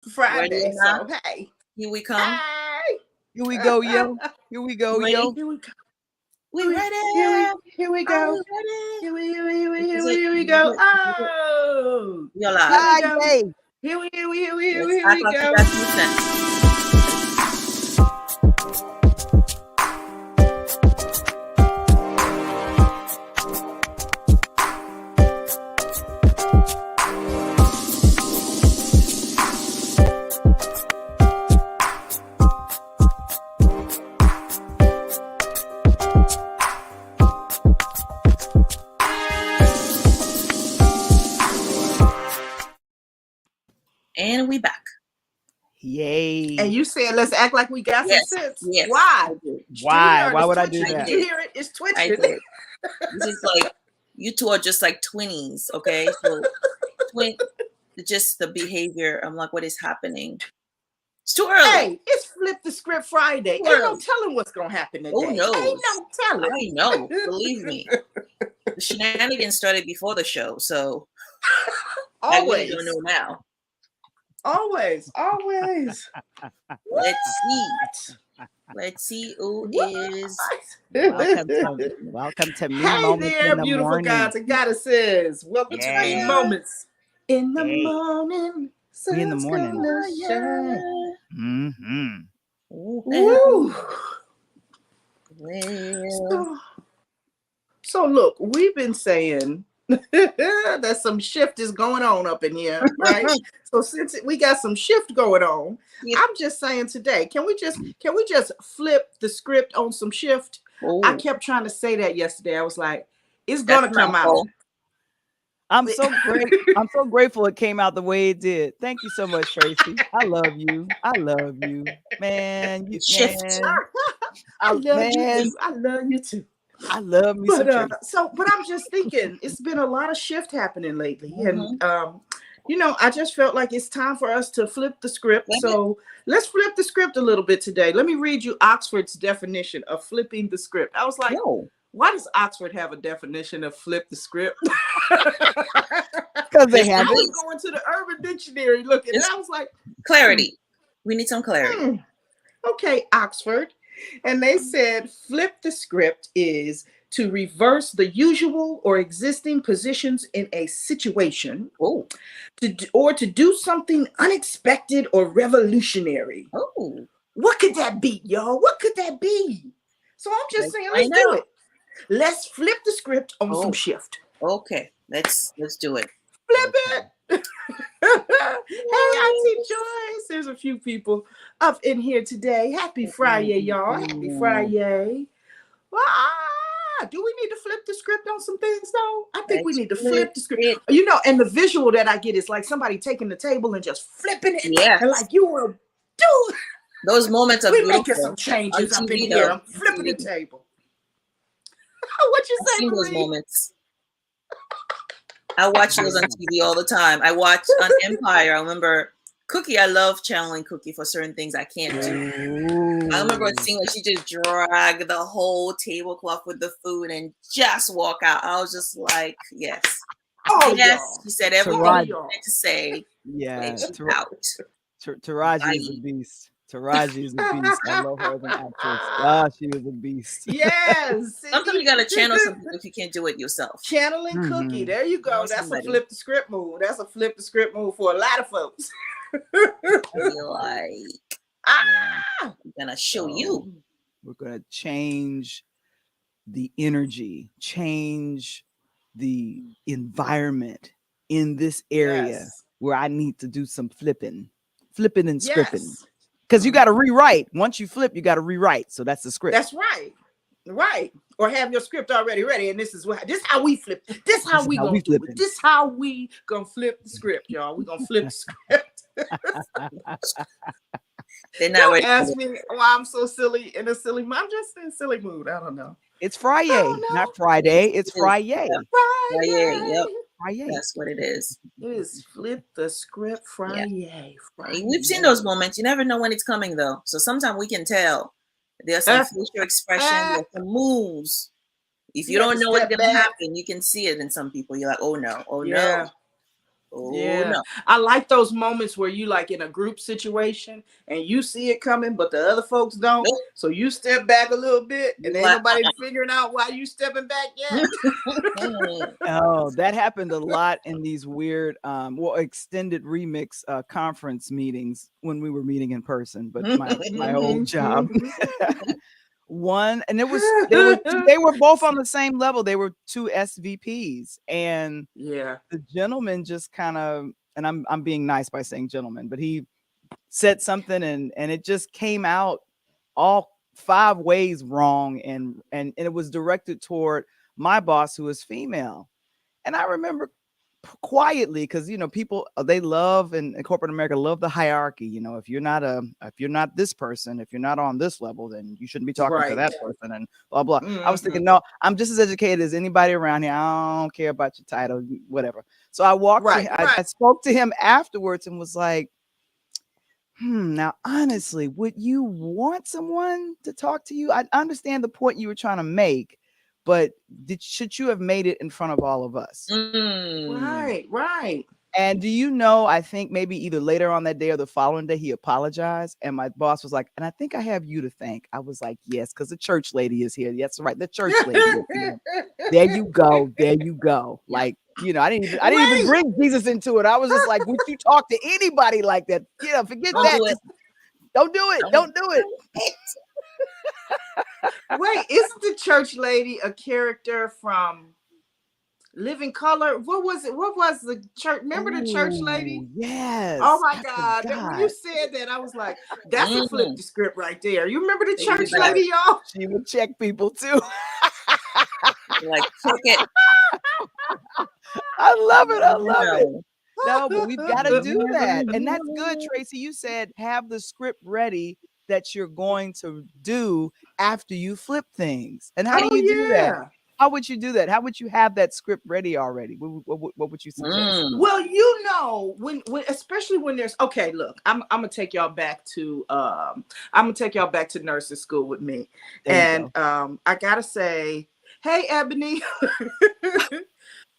Friday. So hey, here we come. Hey. Here we go, yo. Here we go, yo. Here we go. We ready. Here we go. Here we go. Oh, you're live. Here we go. And we back. Yay. And you said, let's act like we got some sense. Yes. Why? Why would I do that? You hear it? It's twitching. This is like, you two are just like twinnies, okay? So, just the behavior. I'm like, what is happening? It's too early. Hey, it's Flip the Script Friday. Ain't no telling what's going to happen today. Oh, no. Ain't no telling. I know. Believe me. The shenanigans started before the show, so I really don't know now. Always. Let's see who is. Welcome to me. Hey there, beautiful gods and goddesses. Welcome to me moments in the morning. We in the morning. Woo. So look, we've been saying that some shift is going on up in here, right? So since we got some shift going on, I'm just saying today, can we just flip the script on some shift? Ooh. I kept trying to say that yesterday. I was like, it's gonna come out. I'm so grateful it came out the way it did. Thank you so much, Tracy. I love you, man. Shift. I love you too. I love me but I'm just thinking it's been a lot of shift happening lately. And I just felt like it's time for us to flip the script. So let's flip the script a little bit today. Let me read you Oxford's definition of flipping the script. I was like, why does Oxford have a definition of flip the script? Because they have it. Going to the Urban Dictionary looking, and I was like, clarity. We need some clarity. Okay, Oxford. And they said flip the script is to reverse the usual or existing positions in a situation, or to do something unexpected or revolutionary. Oh, what could that be, y'all? What could that be? So I'm just saying, let's do it. Let's flip the script on some shift. Okay, let's do it. Flip it. Hey, Auntie Joyce. There's a few people up in here today. Happy Friday, y'all. Happy Friday. Do we need to flip the script on some things, though? I think we need to flip the script. And the visual that I get is like somebody taking the table and just flipping it. Yes. And like you will do. Those moments are beautiful. Making some changes up in here. I'm flipping the table. What you say, those moments. I watch those on TV all the time. I watch on Empire. I remember Cookie. I love channeling Cookie for certain things I can't do. I remember seeing like she just dragged the whole tablecloth with the food and just walk out. I was just like, yes. She said everything you wanted to say. Yeah, out. Taraji is a beast. Taraji is a beast. I love her as an actress. She is a beast. Yes. Sometimes you gotta channel something if you can't do it yourself. Channeling Cookie. There you go. That's a flip the script move. That's a flip the script move for a lot of folks. You're like, I'm gonna show you. We're gonna change the energy, change the environment in this area where I need to do some flipping and scripting. Because you got to rewrite. Once you flip, you got to rewrite. So that's the script. That's right. Right. Or have your script already ready. And this is how we flip. This how we gonna do it. This how we gonna flip the script, y'all. We gonna flip the script. Don't ask me why I'm so silly in a silly mood. I'm just in a silly mood. I don't know. It's Friday. Not Friday. It's Friday. Friday. Yep. Friday. That's what it is. It is flip the script Friday. Yeah. Friday. We've seen those moments. You never know when it's coming, though. So sometimes we can tell. There's some facial expression, there's some moves. If you don't know what's going to happen, you can see it in some people. You're like, oh no, Oh, Yeah, no. I like those moments where you like in a group situation and you see it coming, but the other folks don't. Nope. So you step back a little bit, and You ain't like, nobody figuring out why you stepping back yet. Oh, that happened a lot in these weird, well, extended remix conference meetings when we were meeting in person. But my old job, one, and they were both on the same level. They were two SVPs, and Yeah. the gentleman just kind of, and I'm being nice by saying gentleman, but he said something, and it just came out all 5 ways wrong, and it was directed toward my boss, who is female. And I remember quietly, because people, they love, in corporate America, love the hierarchy. If you're not this person, if you're not on this level, then you shouldn't be talking to Right. that person, and blah blah. I was Mhm. thinking, no, I'm just as educated as anybody around here. I don't care about your title, whatever. So I walked to Right. him, I spoke to him afterwards and was like, now honestly, would you want someone to talk to you? I understand the point you were trying to make, but should you have made it in front of all of us? Right. Right. And do I think maybe either later on that day or the following day, he apologized. And my boss was like, and I think I have you to thank. I was like, yes, because the church lady is here. That's right. The church lady is here. There you go. There you go. Like, I didn't even bring Jesus into it. I was just like, would you talk to anybody like that? Forget don't that. do it. Just don't do it. Don't do it. Wait, isn't the church lady a character from Living Color? What was it? What was the church? Remember the church lady? Yes. Oh my I God. When you forgot. said that, I was like, that's a flip the script right there. You remember the church Exactly. lady, y'all? She would check people too. Like, check it. I love it. I love it. No. No, but we've got to do that. And that's good, No. Tracy. You said have the script ready that you're going to do after you flip things. And how do you do that? How would you do that? How would you have that script ready already? What would you suggest? Well, when especially when there's look, I'm gonna take y'all back to nursing school with me. And I gotta say, hey Ebony.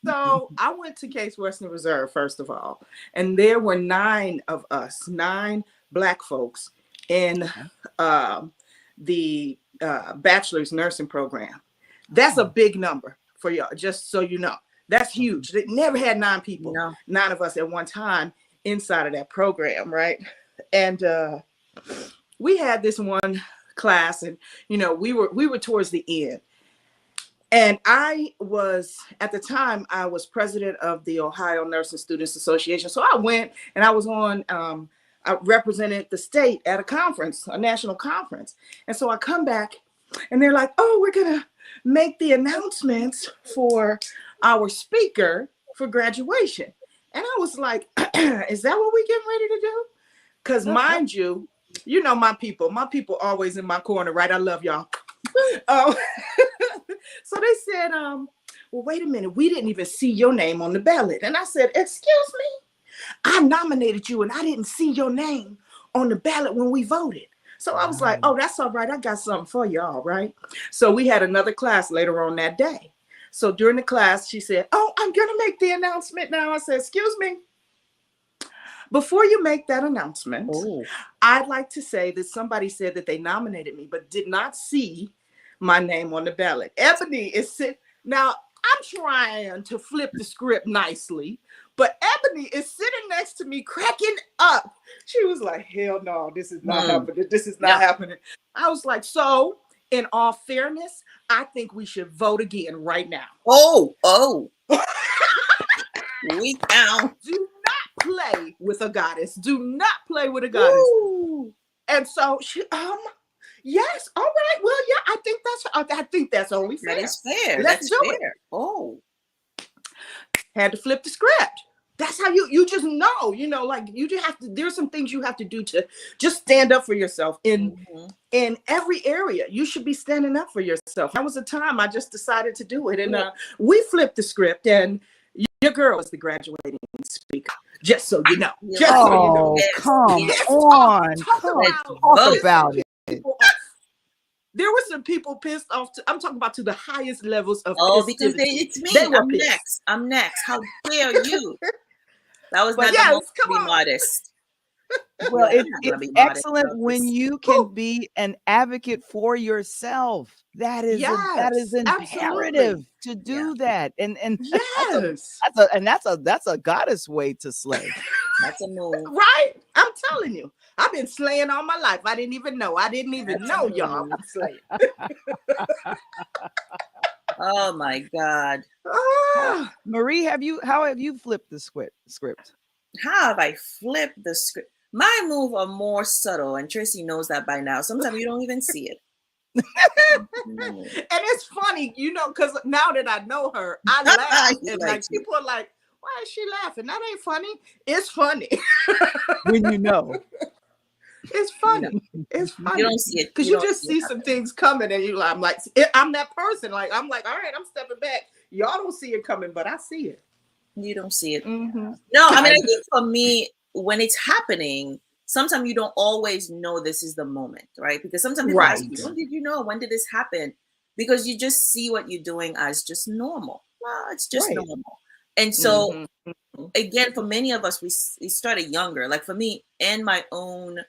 So I went to Case Western Reserve, first of all, and there were 9 of us, 9 Black folks in the bachelor's nursing program. That's a big number for y'all, just so you know. That's huge. They never had 9 people, 9 of us at one time inside of that program, right? And we had this one class, and we were towards the end. And I was, at the time, I was president of the Ohio Nursing Students Association. So I went and I was on, I represented the state at a conference, a national conference. And so I come back and they're like, oh, we're going to make the announcements for our speaker for graduation. And I was like, is that what we getting ready to do? Because mind you, my people always in my corner, right? I love y'all. So they said, well, wait a minute. We didn't even see your name on the ballot. And I said, excuse me, I nominated you and I didn't see your name on the ballot when we voted. So I was like, oh, that's all right. I got something for y'all, right? So we had another class later on that day. So during the class, she said, oh, I'm going to make the announcement now. I said, excuse me. Before you make that announcement, I'd like to say that somebody said that they nominated me, but did not see my name on the ballot. Ebony is sitting. Now, I'm trying to flip the script nicely, but Ebony is sitting next to me cracking up. She was like, hell no, this is not happening. This is not happening. I was like, so in all fairness, I think we should vote again right now. We down. Do not play with a goddess. Do not play with a goddess. Ooh. And so she, yes, all right. Well, yeah, I think that's only fair. That is fair. Let's do fair. It. Had to flip the script. That's how you just know, like you just have to, there's some things you have to do to just stand up for yourself in every area. You should be standing up for yourself. That was the time I just decided to do it. And we flipped the script, and your girl is the graduating speaker. Just so you know. Just so you know. Come on. Talk about it. There were some people pissed off. I'm talking about to the highest levels of because it's me. I'm next. How dare you? That was But not the yes, moment to come be on. modest. Well, I'm not gonna it's be modest excellent about when this. you can Woo. be an advocate for yourself. That is Yes, imperative absolutely. to Yeah, do that. And Yes. that's a goddess way to slay. that's a move. Right? I'm telling you. I've been slaying all my life. I didn't even know. I didn't even That's a know, y'all. I've move. been slaying. Oh my God. Ah, Marie, how have you flipped the script? How have I flipped the script? My move are more subtle, and Tracy knows that by now. Sometimes you don't even see it. and it's funny, because now that I know her, I laugh. He And like likes you. people are like, why is she laughing? That ain't funny. It's funny. When you know. It's You know, funny. It's you funny. don't see it. Because You you don't just see it see some happen. things coming and I'm like, I'm that person. Like, I'm like, all right, I'm stepping back. Y'all don't see it coming, but I see it. You don't see it. Mm-hmm. No, I mean, I think for me, when it's happening, sometimes you don't always know this is the moment, right? Because sometimes people ask Right. you, when did you know? When did this happen? Because you just see what you're doing as just normal. Well, it's just Right. normal. And so, Mm-hmm. again, for many of us, we started younger. Like for me, in my own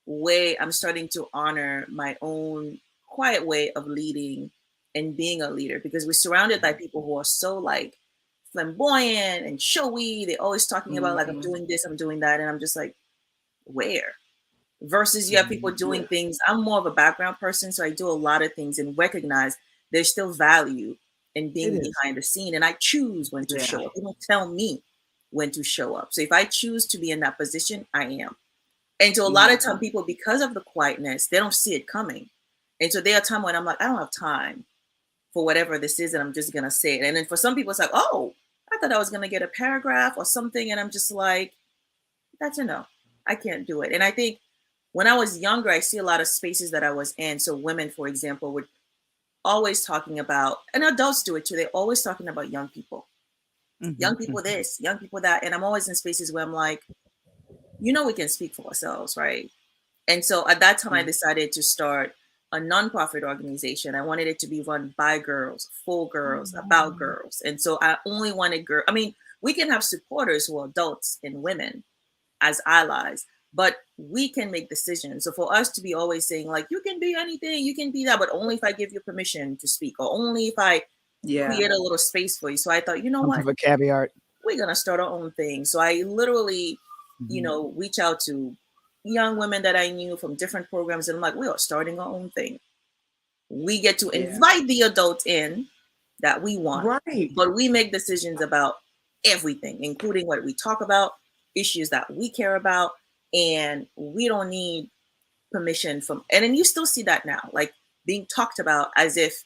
way, I'm starting to honor my own quiet way of leading and being a leader because we're surrounded by people who are so like flamboyant and showy. They're always talking about like I'm Mm-hmm. doing this, I'm doing that, and I'm just like, where? Versus you have people doing Yeah. things. I'm more of a background person, so I do a lot of things and recognize there's still value in It being is. behind the scene, and I choose when to Yeah. show up. They don't tell me when to show up. So if I choose to be in that position, I am. And so a lot of time people, because of the quietness, they don't see it coming. And so there are times when I'm like, I don't have time for whatever this is, and I'm just gonna say it. And then for some people, it's like, oh, I thought I was gonna get a paragraph or something, and I'm just like, that's a no. I can't do it. And I think when I was younger, I see a lot of spaces that I was in. So women, for example, would always talking about, and adults do it too. They're always talking about young people this, young people that. And I'm always in spaces where I'm like, we can speak for ourselves, right? And so at that time, I decided to start a nonprofit organization. I wanted it to be run by girls, for girls, about girls. And so I only wanted girls. I mean, we can have supporters who are adults and women as allies, but we can make decisions. So for us to be always saying, like, you can be anything, you can be that, but only if I give you permission to speak, or only if I Yeah. create a little space for you. So I thought, you know Comes what? with a caveat. We're going to start our own thing. So I literally, reach out to young women that I knew from different programs. And I'm like, we are starting our own thing. We get to Yeah. invite the adults in that we want, Right. but we make decisions about everything, including what we talk about, issues that we care about. And we don't need permission from, and then you still see that now, like being talked about as if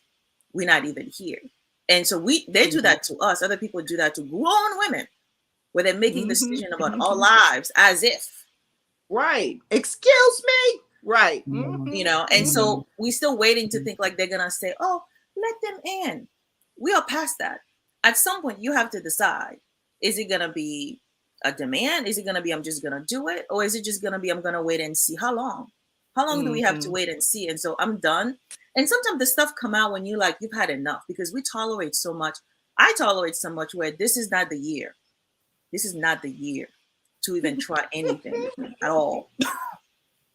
we're not even here. And so they do that to us. Other people do that to grown women where they're making decision about our lives as if, Right. Excuse me. Right. and so we still waiting to think like they're gonna say, oh, let them in. We are past that. At some point you have to decide, is it gonna be a demand? Is it gonna be I'm just gonna do it? Or is it just gonna be I'm gonna wait and see? How long do we have to wait and see? And so I'm done. And sometimes the stuff come out when you like you've had enough, because we tolerate so much. I tolerate so much where this is not the year. This is not the year to even try anything with me at all.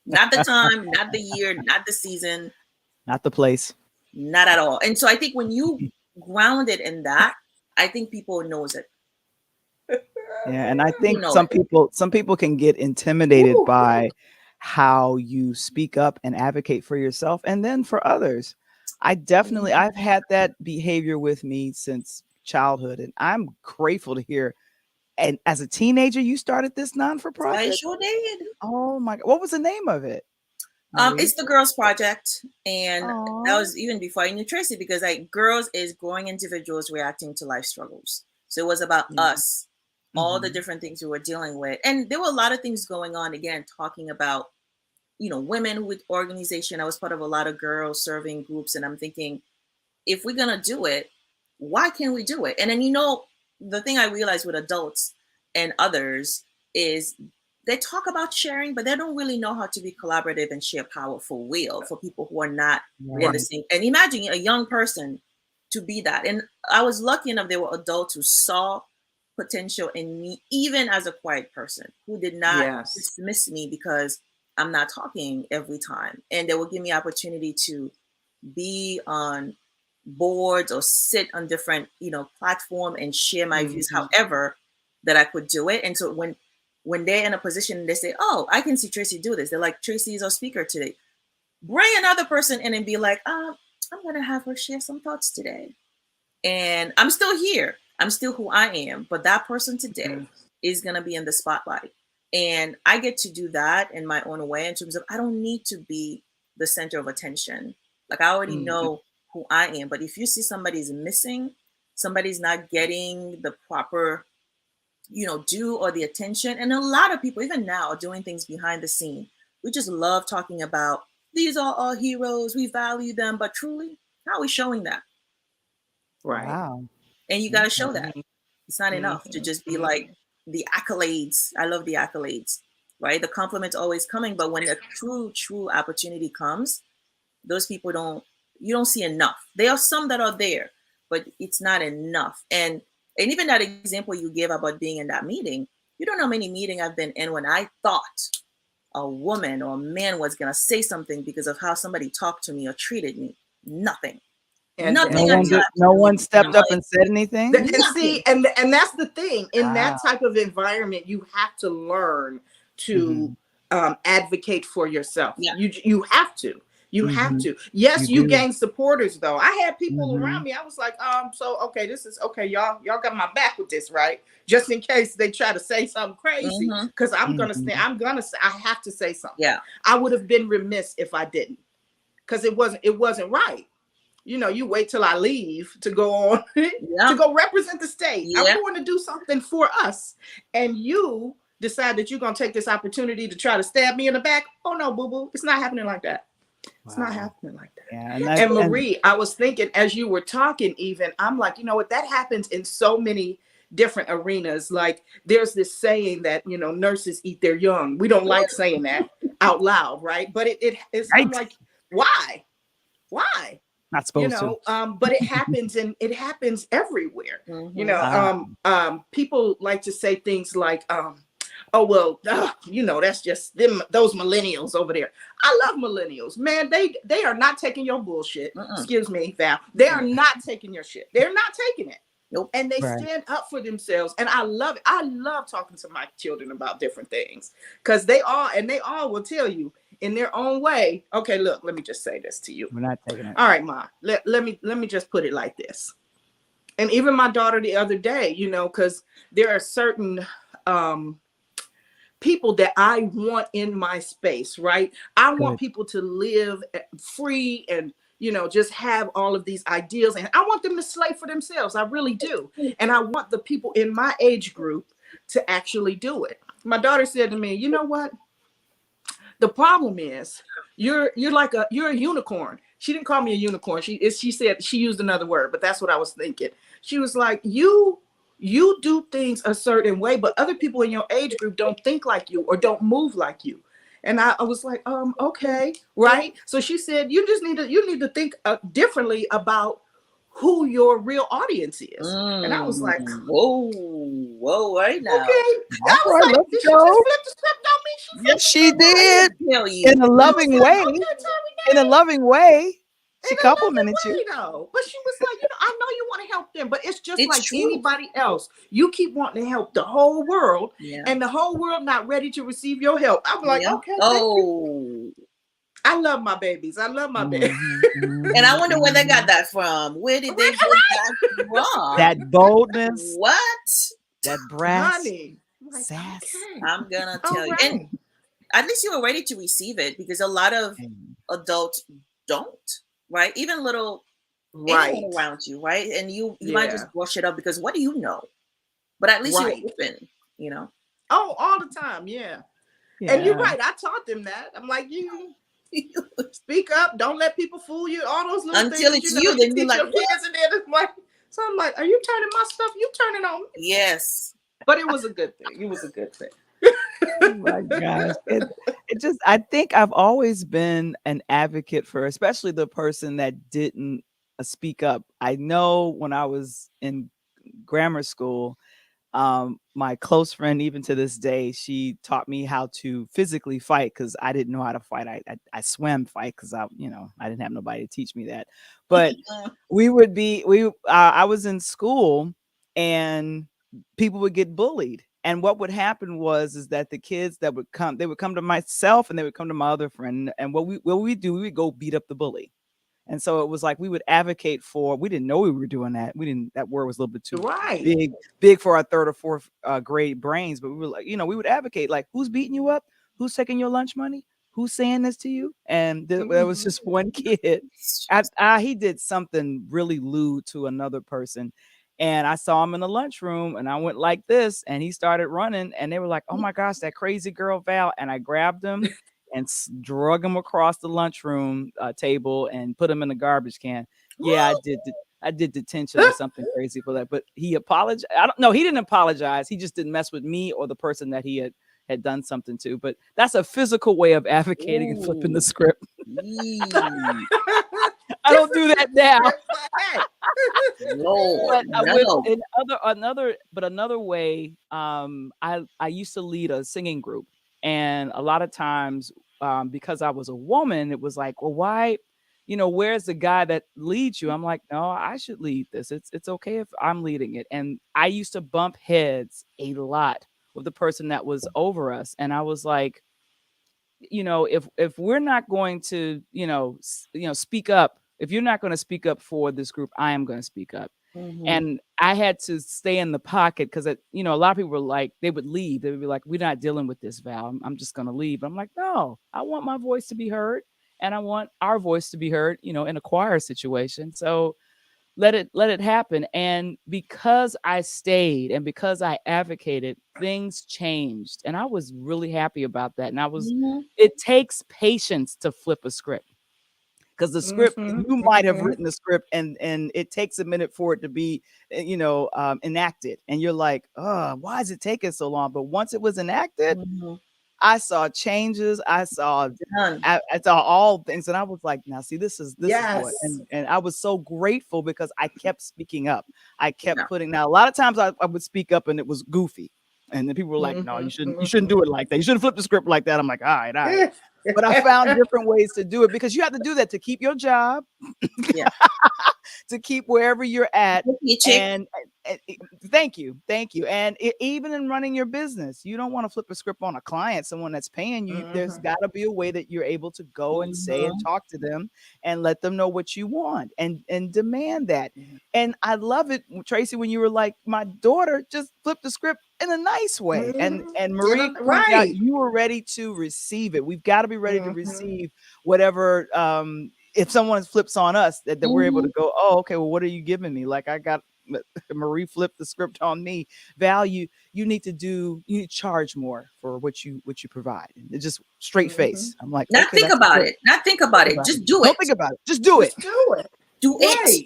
Not the time, not the year, not the season, Not the place. not at all. And so I think when you grounded in that, I think people knows it. Yeah, and I People think know some it. people can get intimidated by how you speak up and advocate for yourself and then for others. I've had that behavior with me since childhood, and I'm grateful to hear. And as a teenager, you started this I non-for-profit? sure did. Oh my God. What was the name of it, Marie? It's the Girls Project, and that Oh. was even before I knew Tracy, because like girls is growing individuals reacting to life struggles. So it was about us, all the different things we were dealing with, and there were a lot of things going on. Again, talking about women with organization. I was part of a lot of girls serving groups, and I'm thinking, if we're gonna do it, why can't we do it? And then the thing I realized with adults and others is they talk about sharing, but they don't really know how to be collaborative and share powerful will for people who are not in the Right. same. And imagine a young person to be that. And I was lucky enough there were adults who saw potential in me, even as a quiet person, who did not Yes. dismiss me because I'm not talking every time. And they will give me opportunity to be on boards or sit on different, platform and share my views, however that I could do it. And so when they're in a position, they say, oh, I can see Tracy do this. They're like, Tracy is our speaker today. Bring another person in and be like, I'm going to have her share some thoughts today. And I'm still here. I'm still who I am. But that person today is going to be in the spotlight. And I get to do that in my own way in terms of I don't need to be the center of attention. Like I already know who I am. But if you see somebody's missing, somebody's not getting the proper, due or the attention. And a lot of people, even now, are doing things behind the scene. We just love talking about these are our heroes. We value them. But truly, how are we showing that? Right. Wow. And you got to show that. It's not enough to just be like the accolades. I love the accolades, right? The compliments always coming. But when a true opportunity comes, those people you don't see enough. There are some that are there, but it's not enough. And even that example you gave about being in that meeting, you don't know how many meetings I've been in when I thought a woman or a man was going to say something because of how somebody talked to me or treated me. Nothing. And no one stepped up and said anything. And see, and that's the thing. In that type of environment, you have to learn to advocate for yourself. Yeah. You have to. You have to. Yes, you gain supporters though. I had people around me. I was like, so okay, this is okay. Y'all got my back with this, right? Just in case they try to say something crazy, because I'm gonna say I have to say something. Yeah. I would have been remiss if I didn't, because it wasn't right. You wait till I leave to go on to go represent the state. I'm going to do something for us, and you decide that you're going to take this opportunity to try to stab me in the back. Oh no, boo boo, it's not happening like that. It's not happening like that. Yeah, and Marie, I was thinking as you were talking, even I'm like, you know what, that happens in so many different arenas. Like there's this saying that nurses eat their young. We don't like saying that out loud, right? But it's right. I'm like, why? Not supposed to. But it happens, and it happens everywhere. People like to say things like, oh well, that's just them, those millennials over there. I love millennials, man. They are not taking your bullshit. Excuse me, Val. They are not taking your shit. They're not taking it. Nope. And they stand up for themselves, and I love it. I love talking to my children about different things, because they all will tell you in their own way. Okay, look, let me just say this to you. We're not taking it. All right, Ma. Let me just put it like this. And even my daughter the other day, because there are certain people that I want in my space, right? I want people to live free and just have all of these ideals, and I want them to slay for themselves. I really do. And I want the people in my age group to actually do it. My daughter said to me, you know what? The problem is you're a unicorn. She didn't call me a unicorn. She said, she used another word, but that's what I was thinking. She was like, you do things a certain way, but other people in your age group don't think like you or don't move like you. And I was like, okay, right. So she said, you need to think differently about who your real audience is. And I was like, whoa, right now. Okay. I was like, did she just flip the script on me? Yes, she did. In a loving way. In a loving way. She complimented you. But she was like, I know you want to help them, but it's just like anybody else. You keep wanting to help the whole world, and the whole world not ready to receive your help. I'm like, okay. I love my babies. I love my babies. And I wonder where they got that from. Where did they get that from? That boldness. What? That brass. Honey. Sass. Okay. I'm going to tell you. And at least you were ready to receive it, because a lot of adults don't, right? Even little anyone around you, right? And you might just brush it up because what do you know? But at least you're open, Oh, all the time. Yeah. And you're right. I taught them that. I'm like, you speak up. Don't let people fool you. All those little things. Until it's you, then you're like, so I'm like, are you turning my stuff? You turning on me? Yes. But it was a good thing. It was a good thing. Oh my gosh. It just, I think I've always been an advocate for, especially the person that didn't speak up. I know when I was in grammar school, My close friend, even to this day, she taught me how to physically fight because I didn't know how to fight. I swam fight because I didn't have nobody to teach me that. But I was in school and people would get bullied. And what would happen is that the kids that would come, they would come to myself and they would come to my other friend. And what we do, we would go beat up the bully. And so it was like we would advocate for. We didn't know we were doing that. We didn't. That word was a little bit too Right. big for our third or fourth grade brains. But we were like, we would advocate like, who's beating you up? Who's taking your lunch money? Who's saying this to you? And there was just one kid. He did something really lewd to another person. And I saw him in the lunchroom and I went like this and he started running and they were like, oh my gosh, that crazy girl Val. And I grabbed him and drug him across the lunchroom table and put him in the garbage can. Yeah, I did detention or something crazy for that. But he apologized. I don't know. He didn't apologize. He just didn't mess with me or the person that he had done something to. But that's a physical way of advocating and flipping the script. I don't do that now. Lord, Another way, I used to lead a singing group, and a lot of times, because I was a woman, it was like, well, why, where's the guy that leads you? I'm like, no, I should lead this. It's okay if I'm leading it. And I used to bump heads a lot with the person that was over us, and I was like, if we're not going to, speak up, if you're not going to speak up for this group, I am going to speak up. And I had to stay in the pocket because, a lot of people were like, they would leave. They would be like, we're not dealing with this, Val. I'm just going to leave. I'm like, no, I want my voice to be heard and I want our voice to be heard, in a choir situation. So let it happen. And because I stayed and because I advocated, things changed. And I was really happy about that. And it takes patience to flip a script. Because the script, you might have written the script and it takes a minute for it to be, enacted. And you're like, oh, why is it taking so long? But once it was enacted, I saw changes. I saw all things. And I was like, now see, this is what. And I was so grateful because I kept speaking up. I kept putting, now a lot of times I would speak up and it was goofy. And then people were like, no, you shouldn't do it like that. You shouldn't flip the script like that. I'm like, all right. But I found different ways to do it because you have to do that to keep your job, to keep wherever you're at. And thank you. And even in running your business, you don't want to flip a script on a client, someone that's paying you. There's got to be a way that you're able to go and say and talk to them and let them know what you want and demand that. And I love it, Tracy, when you were like, my daughter just flipped the script in a nice way. And Marie pointed out you were ready to receive it. We've got to be ready to receive whatever, if someone flips on us that we're able to go, oh, okay, well, what are you giving me? Like I got Marie flipped the script on me. Value, you need to charge more for what you provide. It's just straight face. I'm like, not think about it. Just do it. Don't think about it. Just do it. Do it.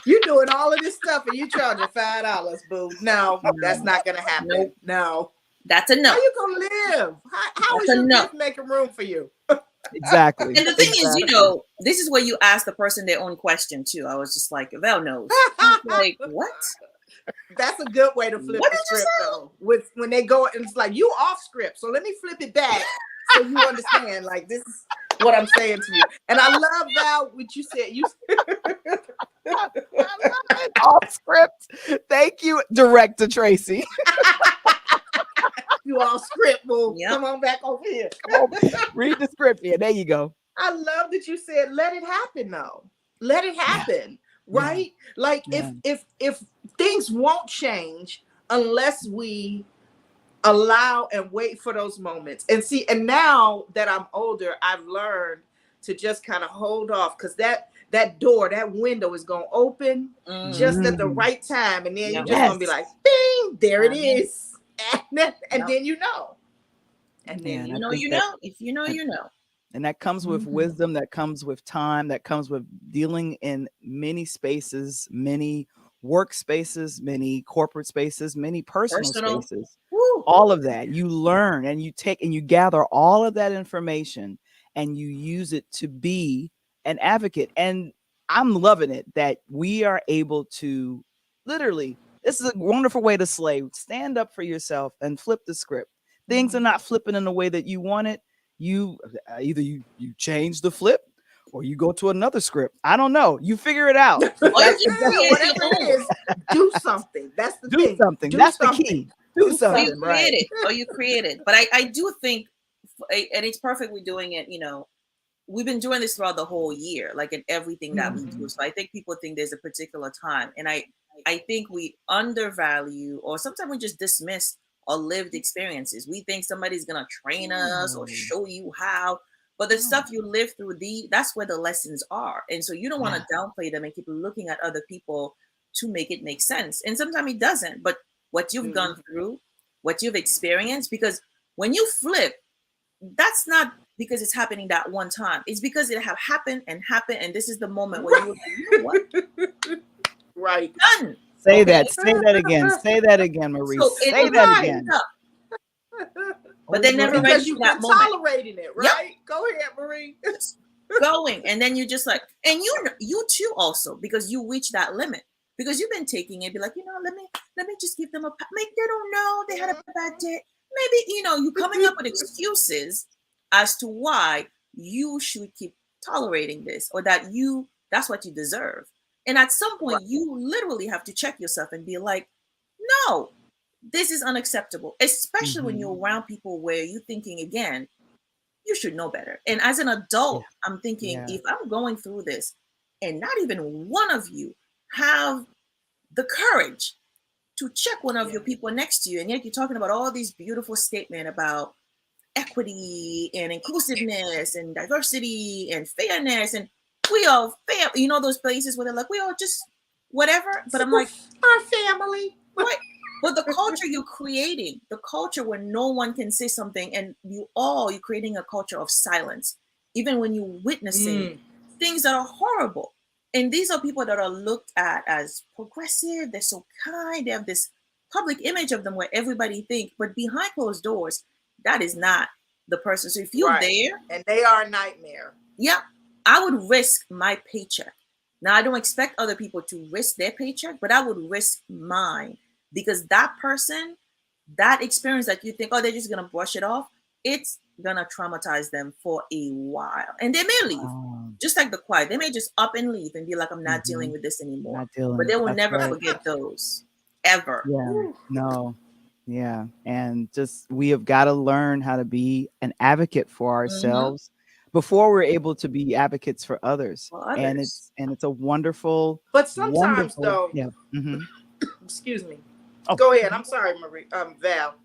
You're doing all of this stuff and you charging $5, boo. No, that's not gonna happen. No. That's enough. How you gonna live? How is your gift making room for you? Exactly. And the thing is, this is where you ask the person their own question too. I was just like, Val knows. Like, what? That's a good way to flip the script though. When they go, and it's like, you off script. So let me flip it back so you understand. Like, this is what I'm saying to you. And I love, Val, what you said. I love it. Off script. Thank you, Director Tracy. You all script, boo. Yep. Come on back over here. Come on, read the script here. There you go. I love that you said, let it happen though. Let it happen. Right? Like if things won't change unless we allow and wait for those moments. And see, and now that I'm older, I've learned to just kind of hold off because that door, that window is gonna open just at the right time. And then you're just gonna be like, bing, there it is. And then you know. And then you know. If you know, you know. And that comes with wisdom, that comes with time, that comes with dealing in many spaces, many workspaces, many corporate spaces, many personal spaces. Woo. All of that. You learn and you take and you gather all of that information and you use it to be an advocate. And I'm loving it that we are able to literally, This is a wonderful way to slay. Stand up for yourself and flip the script. Things are not flipping in the way that you want it. You either you change the flip or you go to another script. I don't know. You figure it out. Or you That's just create whatever your it own. is, do something. That's the Do thing. something. Do That's something. the key. Do Or something. you Right. create it. Or you create it. But I do think, and it's perfect we're doing it, you know, we've been doing this throughout the whole year, like in everything that we do. So I think people think there's a particular time. And I think we undervalue, or sometimes we just dismiss our lived experiences. We think somebody's going to train us or show you how. But the stuff you live through, that's where the lessons are. And so you don't want to downplay them and keep looking at other people to make it make sense. And sometimes it doesn't. But what you've gone through, what you've experienced, because when you flip, that's not because it's happening that one time. It's because it have happened, and this is the moment where you know what? Right. Done. Say that. Say that again. Say that again, Marie. So Say that again. But they never ready Because for you've that been moment. tolerating it, right? Go ahead, Marie. Going, and then you just like, and you too also, because you reach that limit, because you've been taking it, be like, you know, let me just give them a make they don't know they had a bad day. Maybe, you know, you coming up with excuses as to why you should keep tolerating this, or that's what you deserve. And at some point, you literally have to check yourself and be like, no, this is unacceptable, especially when you're around people where you're thinking, again, you should know better. And as an adult, I'm thinking, if I'm going through this and not even one of you have the courage to check one of your people next to you, and yet you're talking about all these beautiful statements about equity and inclusiveness and diversity and fairness, and we all fair, you know, those places where they're like, we all just whatever. But I'm like, our family. Right. But the culture you're creating, the culture where no one can say something, and you're creating a culture of silence, even when you're witnessing things that are horrible. And these are people that are looked at as progressive. They're so kind. They have this public image of them where everybody thinks, but behind closed doors, that is not the person. So if you're there, and they are a nightmare. Yeah, I would risk my paycheck. Now, I don't expect other people to risk their paycheck, but I would risk mine, because that person, that experience that you think, oh, they're just going to brush it off, it's going to traumatize them for a while. And they may leave, just like the quiet. They may just up and leave and be like, I'm not dealing with this anymore. But they will never forget those, ever. Yeah, no. Yeah. And just, we have got to learn how to be an advocate for ourselves before we're able to be advocates for others. And it's a wonderful, but sometimes though, excuse me. Go ahead. I'm sorry, Marie. Val.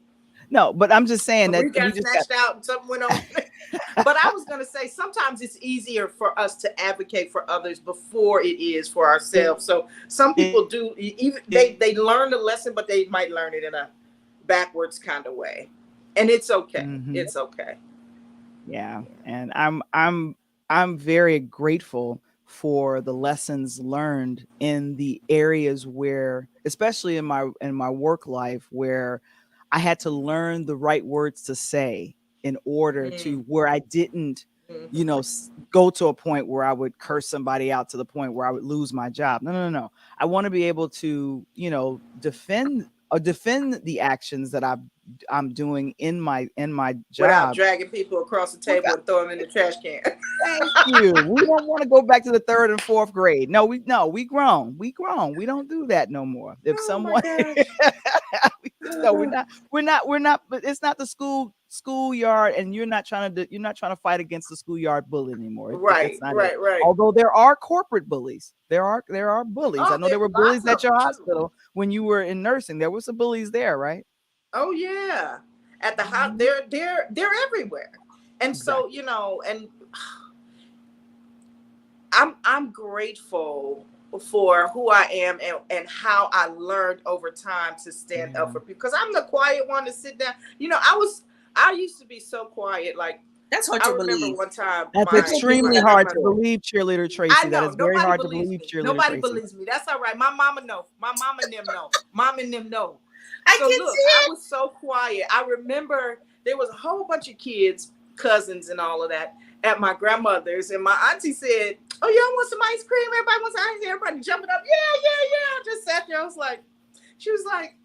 No, but I'm just saying Marie that got snatched out and something went on. But I was going to say, sometimes it's easier for us to advocate for others before it is for ourselves. So some people do, even they learn the lesson, but they might learn it in a backwards kind of way, and it's okay. It's okay. Yeah, and I'm very grateful for the lessons learned in the areas where, especially in my work life, where I had to learn the right words to say in order to where I didn't, you know, go to a point where I would curse somebody out to the point where I would lose my job. No. I want to be able to, you know, defend the actions that I'm doing in my job without dragging people across the table and throw them in the trash can. Thank you. We don't want to go back to the 3rd and 4th grade. No, we grown. We don't do that no more. If someone no, we're not, but it's not the schoolyard, and you're not trying to fight against the schoolyard bully anymore. Right. Although there are corporate bullies. There are bullies. I know there were bullies at your hospital when you were in nursing. There were some bullies there, right? Oh yeah. At the house, they're everywhere. And so, you know, and I'm grateful for who I am and how I learned over time to stand up for people, because I'm the quiet one to sit down. You know, I used to be so quiet. Like, that's hard to believe. One time, that's extremely hard to believe, Cheerleader Tracy. I know, that is very hard to believe, Cheerleader Nobody Tracy. believes me. That's all right. My mama know. My mama and them know. Mom and them know. I was so quiet. I remember there was a whole bunch of kids, cousins and all of that, at my grandmother's, and my auntie said, oh, y'all want some ice cream? Everybody wants ice cream. Everybody jumping up. Yeah. I just sat there. I was like, She was like,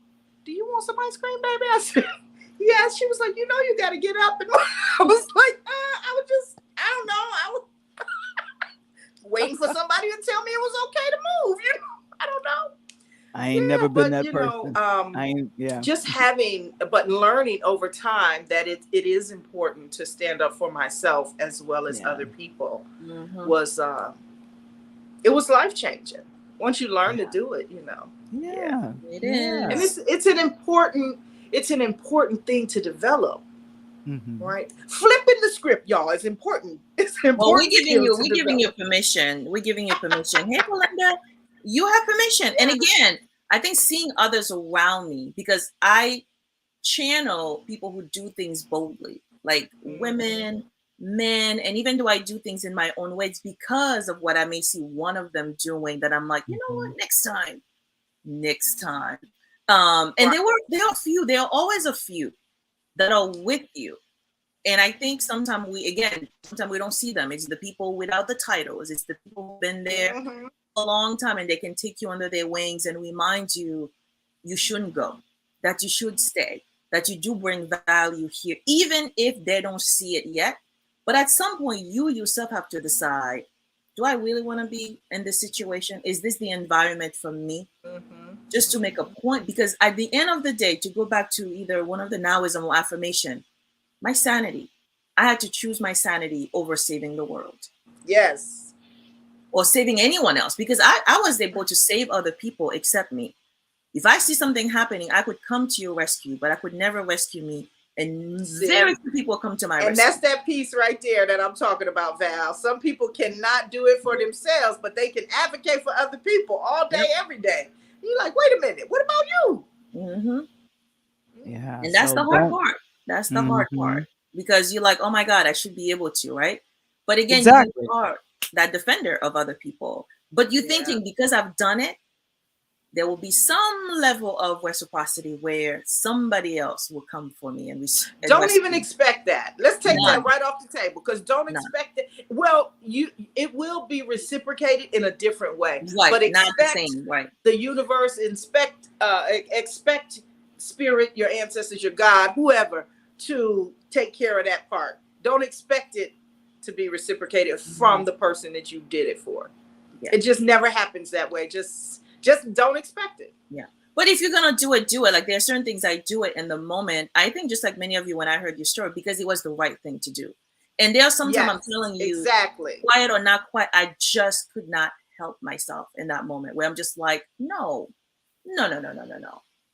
do you want some ice cream, baby? I said, yeah. She was like, you know, you got to get up. And I was like, I don't know. I was waiting for somebody to tell me it was okay to move. You know, I don't know. I ain't never been that person. Just but learning over time that it is important to stand up for myself as well as other people was it was life changing. Once you learn to do it, you know. Yeah, it is. And it's an important thing to develop. Right? Flipping the script, y'all, is important. It's important. Well, we're giving you permission. We're giving you permission. Hey, Belinda, you have permission. And again, I think seeing others around me, because I channel people who do things boldly, like women, men, and even though I do things in my own ways because of what I may see one of them doing, that I'm like, you know what, next time. And there are few, there are always a few that are with you. And I think sometimes we don't see them. It's the people without the titles. It's the people who've been there a long time, and they can take you under their wings and remind you, you shouldn't go, that you should stay, that you do bring value here, even if they don't see it yet. But at some point, you yourself have to decide, do I really want to be in this situation? Is this the environment for me? Just to make a point, because at the end of the day, to go back to either one of the nowism or affirmation, my sanity, I had to choose my sanity over saving the world. Yes. Or saving anyone else, because I was able to save other people except me. If I see something happening, I could come to your rescue, but I could never rescue me. And very few people come to my rescue. And that's that piece right there that I'm talking about, Val. Some people cannot do it for themselves, but they can advocate for other people all day, every day. You're like, wait a minute, what about you? Yeah. And that's the hard part. That's the hard part. Because you're like, oh my God, I should be able to, right? But again, you are that defender of other people. But you're thinking, because I've done it, there will be some level of reciprocity where somebody else will come for me. And don't even expect that. Let's take that right off the table, because don't expect it. Well, it will be reciprocated in a different way. Right, but not the same, right. The universe, expect spirit, your ancestors, your God, whoever, to take care of that part. Don't expect it to be reciprocated from the person that you did it for. Yeah. It just never happens that way. Just don't expect it. Yeah. But if you're going to do it, do it. Like, there are certain things I do it in the moment. I think just like many of you, when I heard your story, because it was the right thing to do. And there's sometimes I'm telling you, quiet or not quiet, I just could not help myself in that moment where I'm just like, no.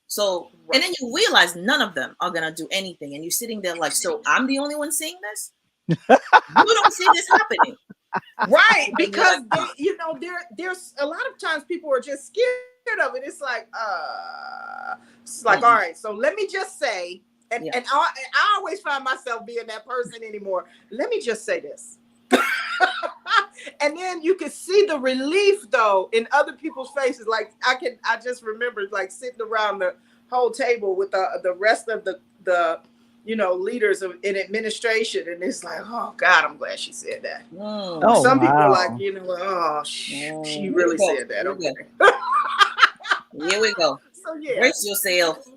So, and then you realize none of them are going to do anything. And you're sitting there like, so I'm the only one seeing this? You don't see this happening. Right, because there's a lot of times people are just scared of it. It's like, all right, so let me just say, and I always find myself being that person anymore. Let me just say this. And then you can see the relief though in other people's faces. Like I just remember like sitting around the whole table with the rest of the leaders in administration, and it's like, oh God, I'm glad she said that. Some people are like, she really said that. Okay. Here we go. So yeah, brace yourself.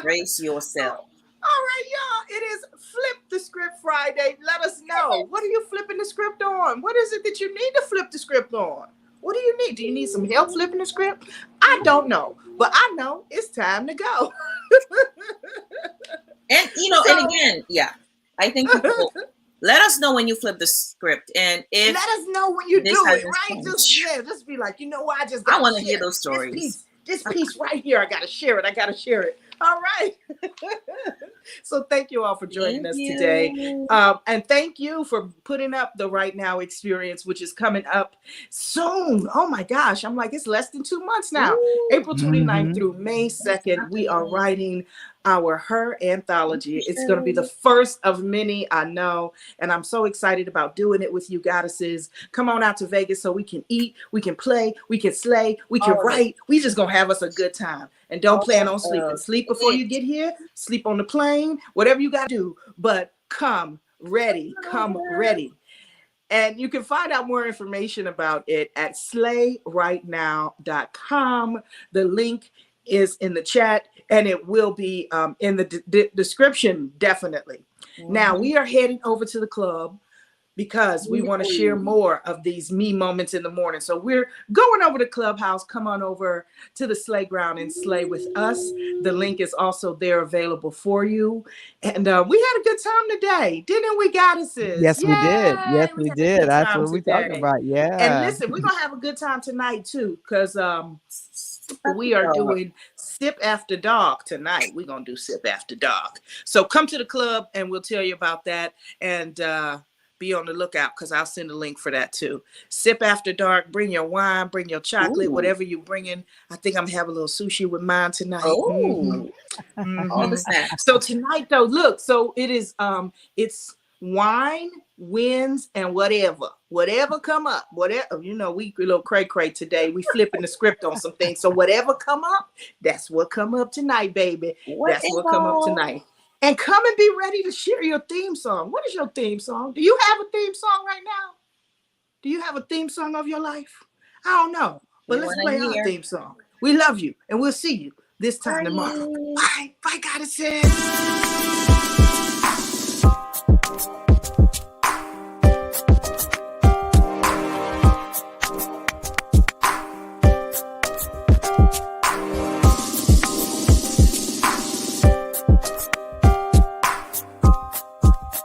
Brace yourself. All right, y'all. It is Flip the Script Friday. Let us know. What are you flipping the script on? What is it that you need to flip the script on? What do you need? Do you need some help flipping the script? I don't know, but I know it's time to go. And and again, I think people, let us know when you flip the script, and if let us know when you do it, right? Just be like, what? I want to hear those stories. This piece right here, I gotta share it. All right. So thank you all for joining us today. And thank you for putting up the Right Now experience, which is coming up soon. Oh my gosh. I'm like, it's less than 2 months now. April 29th through May 2nd, we are writing our Her anthology. It's going to be the first of many, I know. And I'm so excited about doing it with you goddesses. Come on out to Vegas so we can eat, we can play, we can slay, we can write. We just going to have us a good time. And don't plan on sleeping. Sleep before you get here. Sleep on the plane. Whatever you got to do. But come ready. And you can find out more information about it at slayrightnow.com. The link is in the chat, and it will be in the description, definitely. Now, we are heading over to the club because we want to share more of these me moments in the morning. So we're going over to Clubhouse. Come on over to the Slay Ground and slay with us. The link is also there available for you. And we had a good time today, didn't we, goddesses? Yes, we did. Yes, we had a did. good That's time what we today. talking about. Yeah. And listen, we're going to have a good time tonight too, because we are doing Sip After Dark tonight. We're going to do Sip After Dark. So come to the club and we'll tell you about that. And be on the lookout because I'll send a link for that too. Sip After Dark. Bring your wine, bring your chocolate, whatever you're bringing. I think I'm having a little sushi with mine tonight. All the snacks. So tonight though, look, so it is it's wine, wins, and whatever come up, whatever, you know, we a little cray today. We flipping the script on some things. So whatever come up, that's what come up tonight, baby. That's what come up tonight. And come and be ready to share your theme song. What is your theme song? Do you have a theme song right now? Do you have a theme song of your life? I don't know, but let's play our theme song. We love you, and we'll see you this time tomorrow. Bye. Bye, goddesses.